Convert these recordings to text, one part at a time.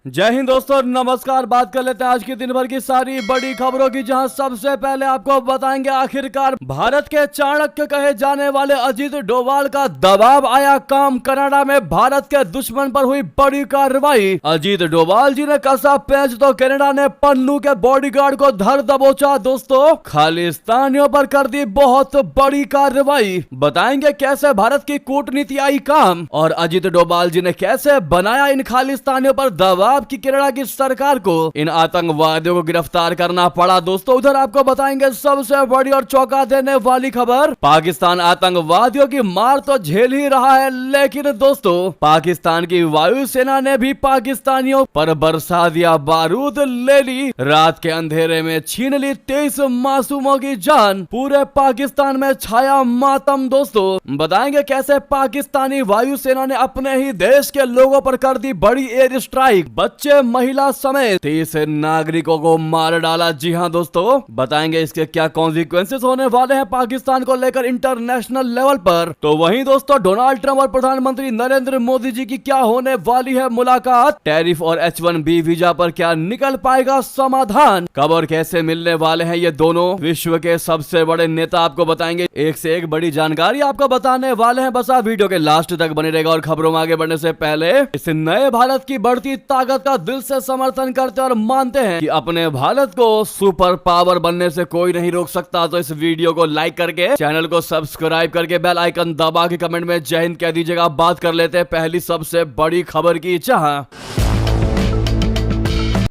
जय हिंद दोस्तों, नमस्कार। बात कर लेते हैं आज के दिन भर की सारी बड़ी खबरों की, जहां सबसे पहले आपको बताएंगे आखिरकार भारत के चाणक्य कहे जाने वाले अजीत डोभाल का दबाव आया काम। कनाडा में भारत के दुश्मन पर हुई बड़ी कार्रवाई। अजीत डोभाल जी ने कसा पेंच तो कनाडा ने पन्नू के बॉडीगार्ड को धर दबोचा। दोस्तों, खालिस्तानियों पर कर दी बहुत बड़ी कार्रवाई। बताएंगे कैसे भारत की कूटनीति आई काम और अजीत डोभाल जी ने कैसे बनाया इन खालिस्तानियों पर दबाव कि कनाडा की सरकार को इन आतंकवादियों को गिरफ्तार करना पड़ा। दोस्तों, उधर आपको बताएंगे सबसे बड़ी और चौंका देने वाली खबर। पाकिस्तान आतंकवादियों की मार तो झेल ही रहा है, लेकिन दोस्तों पाकिस्तान की वायुसेना ने भी पाकिस्तानियों पर बरसा दिया बारूद। ले ली रात के अंधेरे में, छीन ली 23 मासूमों की जान। पूरे पाकिस्तान में छाया मातम। दोस्तों, बताएंगे कैसे पाकिस्तानी वायुसेना ने अपने ही देश के लोगों पर कर दी बड़ी एयर स्ट्राइक। बच्चे, महिला समेत 30 नागरिकों को मार डाला। जी हां दोस्तों, बताएंगे इसके क्या कॉन्सिक्वेंसेस होने वाले हैं पाकिस्तान को लेकर इंटरनेशनल लेवल पर। तो वहीं दोस्तों डोनाल्ड ट्रंप और प्रधानमंत्री नरेंद्र मोदी जी की क्या होने वाली है मुलाकात। टैरिफ और H1B वीजा पर क्या निकल पाएगा समाधान। कब और कैसे मिलने वाले हैं ये दोनों विश्व के सबसे बड़े नेता, आपको बताएंगे। एक से एक बड़ी जानकारी आपको बताने वाले हैं। बस आप वीडियो के लास्ट तक बने रहेगा। और खबरों में आगे बढ़ने से पहले इस नए भारत की बढ़ती ताकत का दिल से समर्थन करते और मानते हैं कि अपने भारत को सुपर पावर बनने से कोई नहीं रोक सकता। तो इस वीडियो को लाइक करके, चैनल को सब्सक्राइब करके, बेल आइकन दबा के कमेंट में जय हिंद कह दीजिएगा। बात कर लेते हैं पहली सबसे बड़ी खबर की, जहां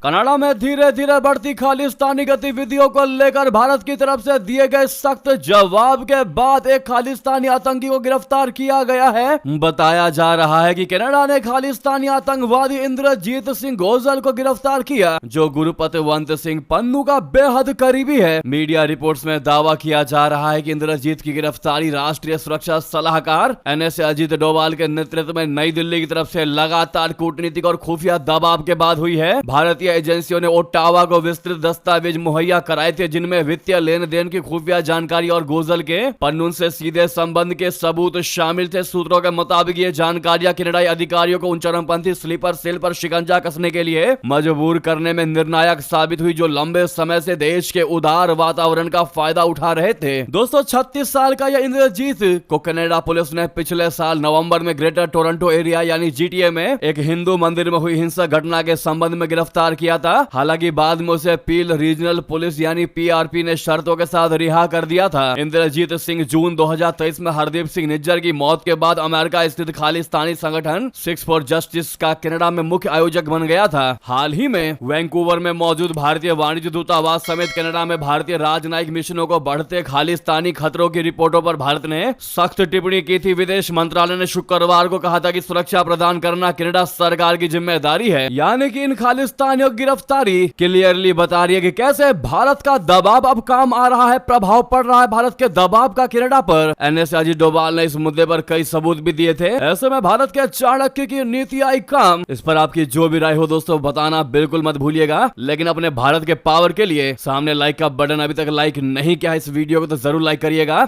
कनाडा में धीरे धीरे बढ़ती खालिस्तानी गतिविधियों को लेकर भारत की तरफ से दिए गए सख्त जवाब के बाद एक खालिस्तानी आतंकी को गिरफ्तार किया गया है। बताया जा रहा है कि कनाडा ने खालिस्तानी आतंकवादी इंद्रजीत सिंह गोजल को गिरफ्तार किया, जो गुरुपतवंत सिंह पन्नू का बेहद करीबी है। मीडिया रिपोर्ट्स में दावा किया जा रहा है कि इंद्रजीत की गिरफ्तारी राष्ट्रीय सुरक्षा सलाहकार NSA अजीत डोभाल के नेतृत्व में नई दिल्ली की तरफ से लगातार कूटनीतिक और खुफिया दबाव के बाद हुई है। भारतीय एजेंसियों ने ओटावा को विस्तृत दस्तावेज मुहैया कराए थे, जिनमें वित्तीय लेन देन की खुफिया जानकारी और गोजल के पन्नून से सीधे संबंध के सबूत शामिल थे। सूत्रों के मुताबिक ये जानकारियां कनाडाई अधिकारियों को उन चरमपंथी स्लीपर सेल पर शिकंजा कसने के लिए मजबूर करने में निर्णायक साबित हुई, जो लंबे समय से देश के उदार वातावरण का फायदा उठा रहे थे। दोस्तों, 36 साल का यह इंद्रजीत को कनाडा पुलिस ने पिछले साल नवंबर में ग्रेटर टोरंटो एरिया यानी GTA में एक हिंदू मंदिर में हुई हिंसक घटना के संबंध में गिरफ्तार किया था। हालांकि बाद में उसे पील रीजनल पुलिस यानी PRP ने शर्तों के साथ रिहा कर दिया था। इंद्रजीत सिंह जून 2023 में हरदीप सिंह निज्जर की मौत के बाद अमेरिका स्थित खालिस्तानी संगठन सिक्स फॉर जस्टिस का कनाडा में मुख्य आयोजक बन गया था। हाल ही में वैंकूवर में मौजूद भारतीय वाणिज्य दूतावास समेत कनाडा में भारतीय राजनयिक मिशनों को बढ़ते खालिस्तानी खतरों की रिपोर्टों पर भारत ने सख्त टिप्पणी की थी। विदेश मंत्रालय ने शुक्रवार को कहा था कि सुरक्षा प्रदान करना कनाडा सरकार की जिम्मेदारी है। यानी कि इन खालिस्तानियों की गिरफ्तारी क्लियरली बता रही है कि कैसे भारत का दबाव अब काम आ रहा है, प्रभाव पड़ रहा है भारत के दबाव का कनाडा पर। NSA अजीत डोभाल ने इस मुद्दे पर कई सबूत भी दिए थे। ऐसे में भारत के चाणक्य की नीति आई काम। इस पर आपकी जो भी राय हो दोस्तों बताना बिल्कुल मत भूलिएगा। लेकिन अपने भारत के पावर के लिए सामने लाइक का बटन अभी तक लाइक नहीं किया है इस वीडियो को, तो जरूर लाइक करिएगा।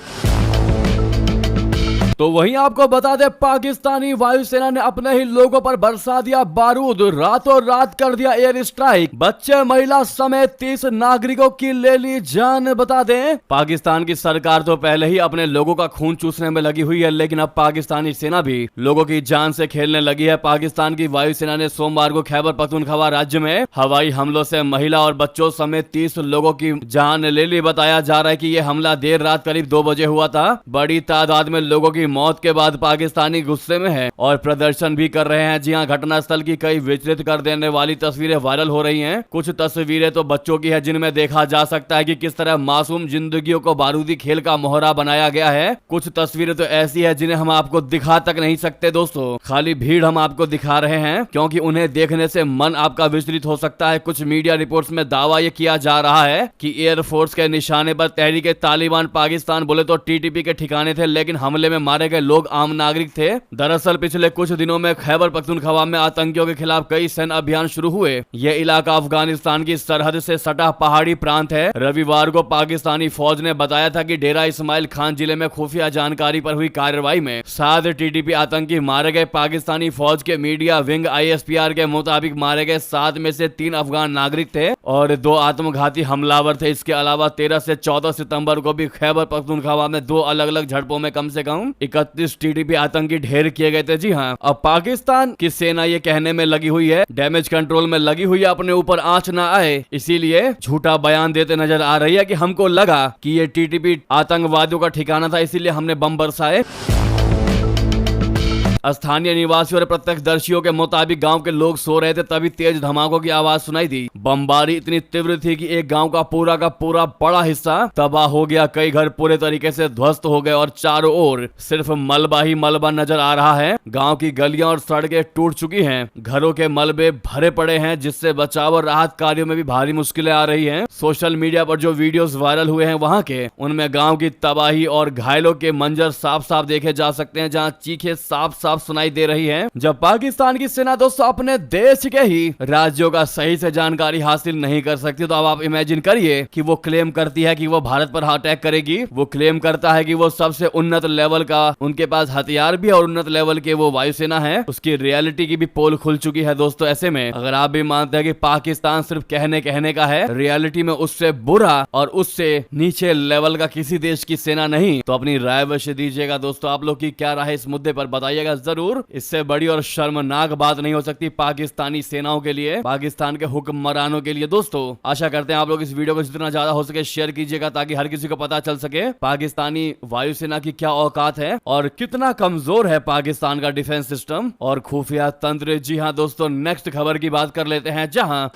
तो वहीं आपको बता दें, पाकिस्तानी वायुसेना ने अपने ही लोगों पर बरसा दिया बारूद। रातों रात कर दिया एयर स्ट्राइक। बच्चे, महिला समेत 30 नागरिकों की ले ली जान। बता दें, पाकिस्तान की सरकार तो पहले ही अपने लोगों का खून चूसने में लगी हुई है, लेकिन अब पाकिस्तानी सेना भी लोगों की जान से खेलने लगी है। पाकिस्तान की वायुसेना ने सोमवार को खैबर पख्तूनख्वा राज्य में हवाई हमलों से महिला और बच्चों समेत 30 लोगों की जान ले ली। बताया जा रहा है कि यह हमला देर रात करीब 2 बजे हुआ था। बड़ी तादाद में लोगों की मौत के बाद पाकिस्तानी गुस्से में है और प्रदर्शन भी कर रहे हैं। जी हां, घटनास्थल की कई विचलित कर देने वाली तस्वीरें वायरल हो रही हैं। कुछ तस्वीरें तो बच्चों की है, जिनमें देखा जा सकता है कि किस तरह मासूम जिंदगियों को बारूदी खेल का मोहरा बनाया गया है। कुछ तस्वीरें तो ऐसी है जिन्हें हम आपको दिखा तक नहीं सकते दोस्तों। खाली भीड़ हम आपको दिखा रहे हैं, क्योंकि उन्हें देखने से मन आपका विचलित हो सकता है। कुछ मीडिया रिपोर्ट्स में दावा यह किया जा रहा है कि एयरफोर्स के निशाने पर तहरीक तालिबान पाकिस्तान बोले तो TTP के ठिकाने थे, लेकिन हमले में मारे मारे गए लोग आम नागरिक थे। दरअसल पिछले कुछ दिनों में खैबर पख्तूनख्वा में आतंकियों के खिलाफ कई सैन्य अभियान शुरू हुए। यह इलाका अफगानिस्तान की सरहद से सटा पहाड़ी प्रांत है। रविवार को पाकिस्तानी फौज ने बताया था कि डेरा इस्माइल खान जिले में खुफिया जानकारी पर हुई कार्रवाई में 7 टीटीपी आतंकी मारे गए। पाकिस्तानी फौज के मीडिया विंग ISPR के मुताबिक मारे गए 7 में से 3 अफगान नागरिक थे और 2 आत्मघाती हमलावर थे। इसके अलावा 13 से 14 सितंबर को भी खैबर पख्तूनख्वा में 2 अलग अलग झड़पों में कम से कम 31 टीटीपी आतंकी ढेर किए गए थे। जी हाँ, अब पाकिस्तान की सेना ये कहने में लगी हुई है, डैमेज कंट्रोल में लगी हुई है, अपने ऊपर आंच ना आए, इसीलिए झूठा बयान देते नजर आ रही है कि हमको लगा कि ये टीटीपी आतंकवादियों का ठिकाना था, इसीलिए हमने बम बरसाए। स्थानीय निवासियों और प्रत्यक्षदर्शियों के मुताबिक गांव के लोग सो रहे थे, तभी तेज धमाकों की आवाज सुनाई दी। बमबारी इतनी तीव्र थी कि एक गांव का पूरा बड़ा हिस्सा तबाह हो गया। कई घर पूरे तरीके से ध्वस्त हो गए और चारों ओर सिर्फ मलबा ही मलबा नजर आ रहा है। गांव की गलियां और सड़कें टूट चुकी हैं, घरों के मलबे भरे पड़े हैं, जिससे बचाव और राहत कार्यों में भी भारी मुश्किलें आ रही हैं। सोशल मीडिया पर जो वीडियोस वायरल हुए हैं वहां के, उनमें गांव की तबाही और घायलों के मंजर साफ साफ देखे जा सकते हैं, जहां चीखें साफ सुनाई दे रही है। जब पाकिस्तान की सेना दोस्तों अपने देश के ही राज्यों का सही से जानकारी हासिल नहीं कर सकती, तो अब आप इमेजिन करिए कि वो क्लेम करती है कि वो भारत पर अटैक करेगी। वो क्लेम करता है कि वो सबसे उन्नत लेवल का उनके पास हथियार भी और उन्नत लेवल के वो वायुसेना है। उसकी रियलिटी की भी पोल खुल चुकी है दोस्तों। ऐसे में अगर आप भी मानते हैं कि पाकिस्तान सिर्फ कहने का है, रियलिटी में उससे बुरा और उससे नीचे लेवल का किसी देश की सेना नहीं, तो अपनी राय अवश्य दीजिएगा दोस्तों। आप लोग की क्या राय है इस मुद्दे पर बताइएगा जरूर। इससे बड़ी और शर्मनाक बात नहीं हो सकती पाकिस्तानी सेनाओं के लिए, पाकिस्तान के हुक्मरानों के लिए। दोस्तों आशा करते हैं आप लोग इस वीडियो को जितना ज्यादा हो सके शेयर कीजिएगा, ताकि हर किसी को पता चल सके पाकिस्तानी वायुसेना की क्या औकात है और कितना कमजोर है पाकिस्तान का डिफेंस सिस्टम और खुफिया तंत्र। जी हाँ दोस्तों, नेक्स्ट खबर की बात कर लेते हैं, जहां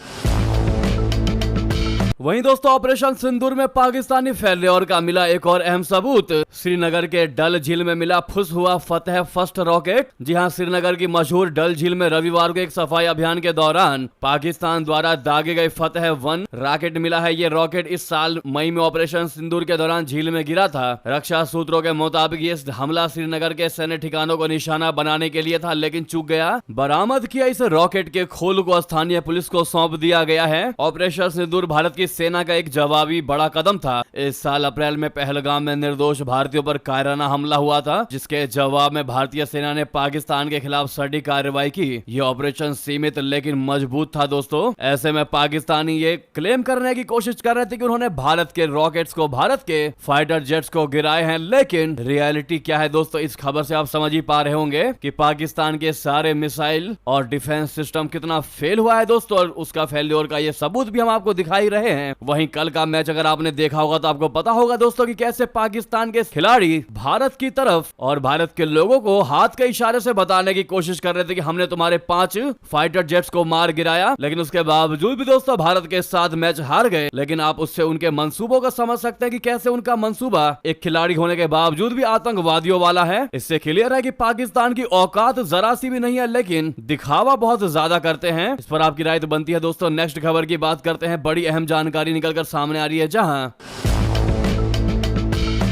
वहीं दोस्तों ऑपरेशन सिंदूर में पाकिस्तानी फेल्योर का मिला एक और अहम सबूत। श्रीनगर के डल झील में मिला फुस हुआ फतेह फर्स्ट रॉकेट। जी हां, श्रीनगर की मशहूर डल झील में रविवार को एक सफाई अभियान के दौरान पाकिस्तान द्वारा दागे गए फतेह 1 रॉकेट मिला है। ये रॉकेट इस साल मई में ऑपरेशन सिंदूर के दौरान झील में गिरा था। रक्षा सूत्रों के मुताबिक ये हमला श्रीनगर के सैन्य ठिकानों को निशाना बनाने के लिए था, लेकिन चूक गया। बरामद किया इस रॉकेट के खोल को स्थानीय पुलिस को सौंप दिया गया है। ऑपरेशन सिंदूर भारत की सेना का एक जवाबी बड़ा कदम था। इस साल अप्रैल में पहलगाम में निर्दोष भारतीयों पर कायराना हमला हुआ था, जिसके जवाब में भारतीय सेना ने पाकिस्तान के खिलाफ सटीक कार्रवाई की। ये ऑपरेशन सीमित लेकिन मजबूत था दोस्तों। ऐसे में पाकिस्तानी ये क्लेम करने की कोशिश कर रहे थे कि उन्होंने भारत के रॉकेट्स को, भारत के फाइटर जेट्स को गिराए हैं, लेकिन रियलिटी क्या है दोस्तों, इस खबर से आप समझ ही पा रहे होंगे कि पाकिस्तान के सारे मिसाइल और डिफेंस सिस्टम कितना फेल हुआ है दोस्तों, और उसका फेल्योर का ये सबूत भी हम आपको दिखाई रहे हैं। वहीं कल का मैच अगर आपने देखा होगा तो आपको पता होगा दोस्तों कि कैसे पाकिस्तान के खिलाड़ी भारत की तरफ और भारत के लोगों को हाथ के इशारे से बताने की कोशिश कर रहे थे कि हमने तुम्हारे 5 फाइटर जेट्स को मार गिराया, लेकिन उसके बावजूद भी दोस्तों भारत के साथ मैच हार गए। लेकिन आप उससे उनके मंसूबों का समझ सकते हैं कि कैसे उनका मंसूबा एक खिलाड़ी होने के बावजूद भी आतंकवादियों वाला है। इससे क्लियर है कि पाकिस्तान की औकात जरा सी भी नहीं है, लेकिन दिखावा बहुत ज्यादा करते हैं। इस पर आपकी राय तो बनती है दोस्तों। नेक्स्ट खबर की बात करते हैं। बड़ी अहम जानकारी निकलकर सामने आ रही है, जहां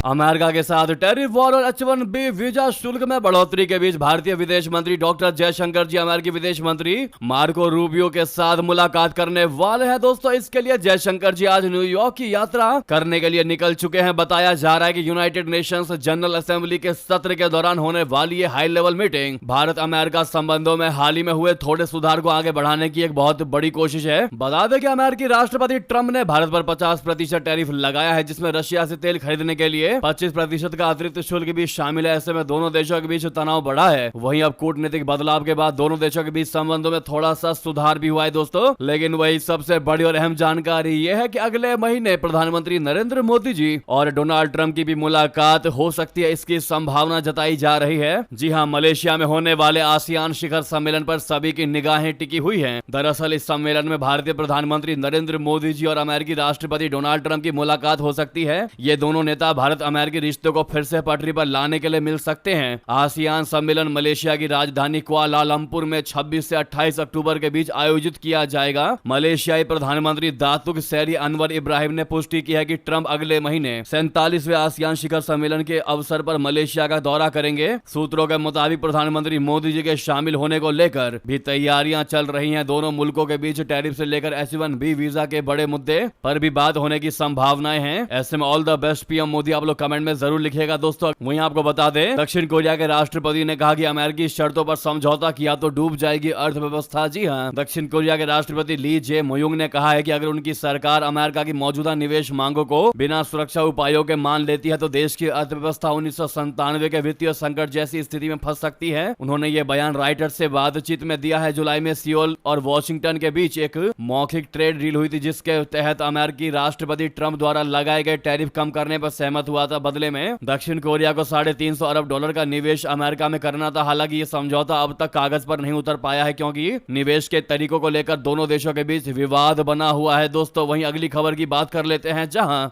अमेरिका के साथ टैरिफ वॉर और H-1B वीजा शुल्क में बढ़ोतरी के बीच भारतीय विदेश मंत्री डॉक्टर जयशंकर जी अमेरिकी विदेश मंत्री मार्को रूबियो के साथ मुलाकात करने वाले हैं दोस्तों। इसके लिए जयशंकर जी आज न्यूयॉर्क की यात्रा करने के लिए निकल चुके हैं। बताया जा रहा है कि यूनाइटेड नेशंस जनरल असेंबली के सत्र के दौरान होने वाली ये high level meeting Bharat America संबंधों में हाल ही में हुए थोड़े सुधार को आगे बढ़ाने की एक बहुत बड़ी कोशिश है। बता दें कि अमेरिकी राष्ट्रपति ट्रंप ने भारत पर 50% टैरिफ लगाया है, जिसमें रशिया से तेल खरीदने के लिए 25% का अतिरिक्त शुल्क भी शामिल है। ऐसे में दोनों देशों के बीच तनाव बढ़ा है। वहीं अब कूटनीतिक बदलाव के बाद दोनों देशों के बीच संबंधों में थोड़ा सा सुधार भी हुआ है दोस्तों। लेकिन वही सबसे बड़ी और अहम जानकारी यह है कि अगले महीने प्रधानमंत्री नरेंद्र मोदी जी और डोनाल्ड ट्रंप की भी मुलाकात हो सकती है, इसकी संभावना जताई जा रही है। जी हां, मलेशिया में होने वाले आसियान शिखर सम्मेलन पर सभी की निगाहें टिकी हुई है। दरअसल इस सम्मेलन में भारतीय प्रधानमंत्री नरेंद्र मोदी जी और अमेरिकी राष्ट्रपति डोनाल्ड ट्रंप की मुलाकात हो सकती है। ये दोनों नेता भारत भारत अमेरिकी रिश्तों को फिर से पटरी पर लाने के लिए मिल सकते हैं। आसियान सम्मेलन मलेशिया की राजधानी कुआलालंपुर में 26 से 28 अक्टूबर के बीच आयोजित किया जाएगा। मलेशियाई प्रधानमंत्री दातुक सेरी अनवर इब्राहिम ने पुष्टि की है कि ट्रंप अगले महीने 47वें आसियान शिखर सम्मेलन के अवसर पर मलेशिया का दौरा करेंगे। सूत्रों के मुताबिक प्रधानमंत्री मोदी जी के शामिल होने को लेकर भी तैयारियां चल रही हैं। दोनों मुल्कों के बीच टैरिफ से लेकर H-1B वीजा के बड़े मुद्दे पर भी बात होने की संभावनाएं हैं। ऐसे में all the best PM Modi आप लोग कमेंट में जरूर लिखिएगा। दोस्तों वहीं आपको बता दें, दक्षिण कोरिया के राष्ट्रपति ने कहा कि अमेरिकी शर्तों पर समझौता किया तो डूब जाएगी अर्थव्यवस्था। जी हां, दक्षिण कोरिया के राष्ट्रपति ली जे मोयुंग ने कहा है कि अगर उनकी सरकार अमेरिका की मौजूदा निवेश मांगों को बिना सुरक्षा उपायों के मान लेती है तो देश की अर्थव्यवस्था 1997 के वित्तीय संकट जैसी स्थिति में फंस सकती है। उन्होंने ये बयान राइटर्स से बातचीत में दिया है। जुलाई में सियोल और वॉशिंगटन के बीच एक मौखिक ट्रेड डील हुई थी जिसके तहत अमेरिकी राष्ट्रपति ट्रंप द्वारा लगाए गए टैरिफ कम करने पर सहमत हुआ था। बदले में दक्षिण कोरिया को $350 अरब का निवेश अमेरिका में करना था। हालांकि ये समझौता अब तक कागज पर नहीं उतर पाया है क्योंकि निवेश के तरीकों को लेकर दोनों देशों के बीच विवाद बना हुआ है। दोस्तों वहीं अगली खबर की बात कर लेते हैं, जहां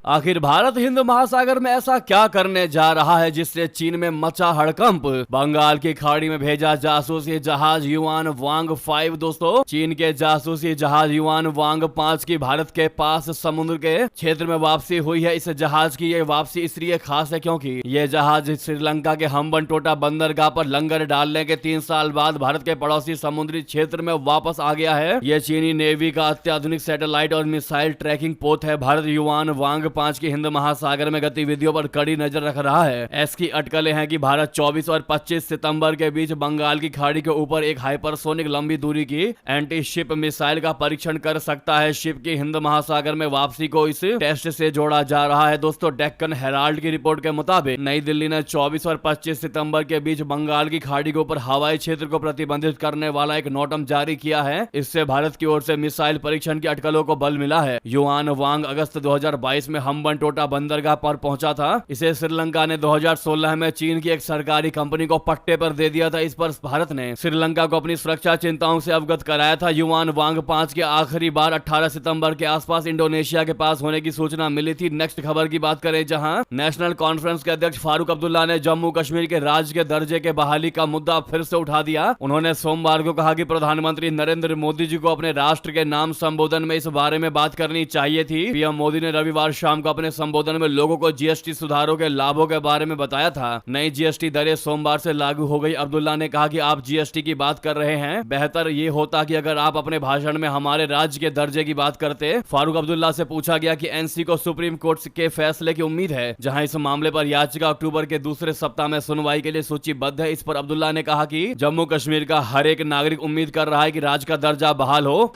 आखिर भारत हिंद महासागर में ऐसा क्या करने जा रहा है जिससे चीन में मचा हड़कंप। बंगाल की खाड़ी में भेजा जासूसी जहाज युआन वांग 5। दोस्तों चीन के जासूसी जहाज युआन वांग 5 की भारत के पास समुद्र के क्षेत्र में वापसी हुई है। इस जहाज की ये वापसी इसलिए खास है क्योंकि ये जहाज श्रीलंका के हम्बनटोटा बंदरगाह पर लंगर डालने के 3 साल बाद भारत के पड़ोसी समुद्री क्षेत्र में वापस आ गया है। ये चीनी नेवी का अत्याधुनिक सैटेलाइट और मिसाइल ट्रैकिंग पोत है। भारत युआन वांग 5 की हिंद महासागर में गतिविधियों पर कड़ी नजर रख रहा है। इसकी अटकलें हैं कि भारत 24 और 25 सितंबर के बीच बंगाल की खाड़ी के ऊपर एक हाइपरसोनिक लंबी दूरी की एंटी शिप मिसाइल का परीक्षण कर सकता है। शिप की हिंद महासागर में वापसी को इस टेस्ट से जोड़ा जा रहा है। दोस्तों डेक्कन हेराल्ड की रिपोर्ट के मुताबिक नई दिल्ली ने 24 और 25 सितंबर के बीच बंगाल की खाड़ी के ऊपर हवाई क्षेत्र को प्रतिबंधित करने वाला एक नोटम जारी किया है। इससे भारत की ओर से मिसाइल परीक्षण की अटकलों को बल मिला है। युआन वांग अगस्त 2022 में हम्बनटोटा बंदरगाह पर पहुंचा था। इसे श्रीलंका ने 2016 में चीन की एक सरकारी कंपनी को पट्टे पर दे दिया था। इस पर भारत ने श्रीलंका को अपनी सुरक्षा चिंताओं से अवगत कराया था। युआन वांग 5 के आखिरी बार 18 सितंबर के आसपास इंडोनेशिया के पास होने की सूचना मिली थी। नेक्स्ट खबर की बात करें, जहां नेशनल कॉन्फ्रेंस के अध्यक्ष फारूक अब्दुल्ला ने जम्मू कश्मीर के राज्य के दर्जे के बहाली का मुद्दा फिर से उठा दिया। उन्होंने सोमवार को कहा कि प्रधानमंत्री नरेंद्र मोदी जी को अपने राष्ट्र के नाम संबोधन में इस बारे में बात करनी चाहिए थी। पीएम मोदी ने रविवार शाम को अपने संबोधन में लोगों को जीएसटी सुधारों के लाभों के बारे में बताया था। नई जीएसटी दरें सोमवार से लागू हो गई। अब्दुल्ला ने कहा कि आप जीएसटी की बात कर रहे हैं, बेहतर ये होता कि अगर आप अपने भाषण में हमारे राज्य के दर्जे की बात करते। फारूक अब्दुल्ला से पूछा गया कि एनसी को सुप्रीम कोर्ट के फैसले की उम्मीद है, जहां इस मामले पर याचिका अक्टूबर के दूसरे सप्ताह में सुनवाई के लिए सूचीबद्ध है। इस पर अब्दुल्ला ने कहा कि जम्मू कश्मीर का हर एक नागरिक उम्मीद कर रहा है कि राज्य का दर्जा बहाल हो।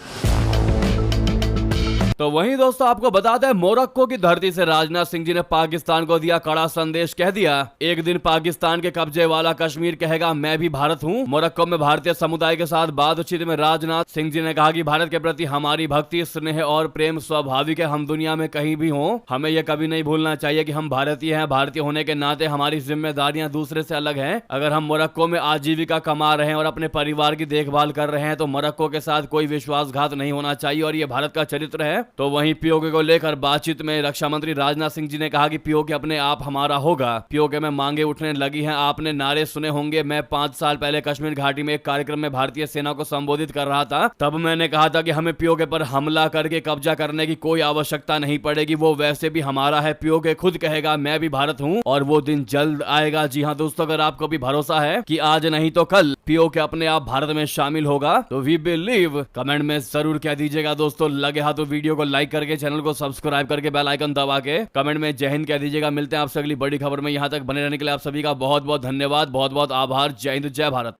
तो वहीं दोस्तों आपको बता दें, मोरक्को की धरती से राजनाथ सिंह जी ने पाकिस्तान को दिया कड़ा संदेश। कह दिया, एक दिन पाकिस्तान के कब्जे वाला कश्मीर कहेगा मैं भी भारत हूं। मोरक्को में भारतीय समुदाय के साथ बातचीत में राजनाथ सिंह जी ने कहा कि भारत के प्रति हमारी भक्ति, स्नेह और प्रेम स्वाभाविक है। हम दुनिया में कहीं भी हों, हमें यह कभी नहीं भूलना चाहिए कि हम भारतीय हैं। भारतीय होने के नाते हमारी जिम्मेदारियां दूसरे से अलग हैं। अगर हम मोरक्को में आजीविका कमा रहे हैं और अपने परिवार की देखभाल कर रहे हैं तो मोरक्को के साथ कोई विश्वासघात नहीं होना चाहिए और ये भारत का चरित्र है। तो वहीं पीओके को लेकर बातचीत में रक्षा मंत्री राजनाथ सिंह जी ने कहा कि पीओके अपने आप हमारा होगा। पीओके में मांगे उठने लगी हैं। आपने नारे सुने होंगे। मैं 5 साल पहले कश्मीर घाटी में एक कार्यक्रम में भारतीय सेना को संबोधित कर रहा था। तब मैंने कहा था कि हमें पीओके पर हमला करके कब्जा करने की कोई आवश्यकता नहीं पड़ेगी, वो वैसे भी हमारा है। पीओके खुद कहेगा मैं भी भारत हूँ और वो दिन जल्द आएगा। जी हाँ दोस्तों, अगर आपको भी भरोसा है कि आज नहीं तो कल पीओके अपने आप भारत में शामिल होगा तो वी बिलीव कमेंट में जरूर कह दीजिएगा। दोस्तों लगे हाथ तो वीडियो को लाइक करके, चैनल को सब्सक्राइब करके, बेल आइकन दबा के कमेंट में जय हिंद कह दीजिएगा। मिलते हैं आपसे अगली बड़ी खबर में। यहां तक बने रहने के लिए आप सभी का बहुत बहुत धन्यवाद, बहुत बहुत आभार। जय हिंद, जय भारत।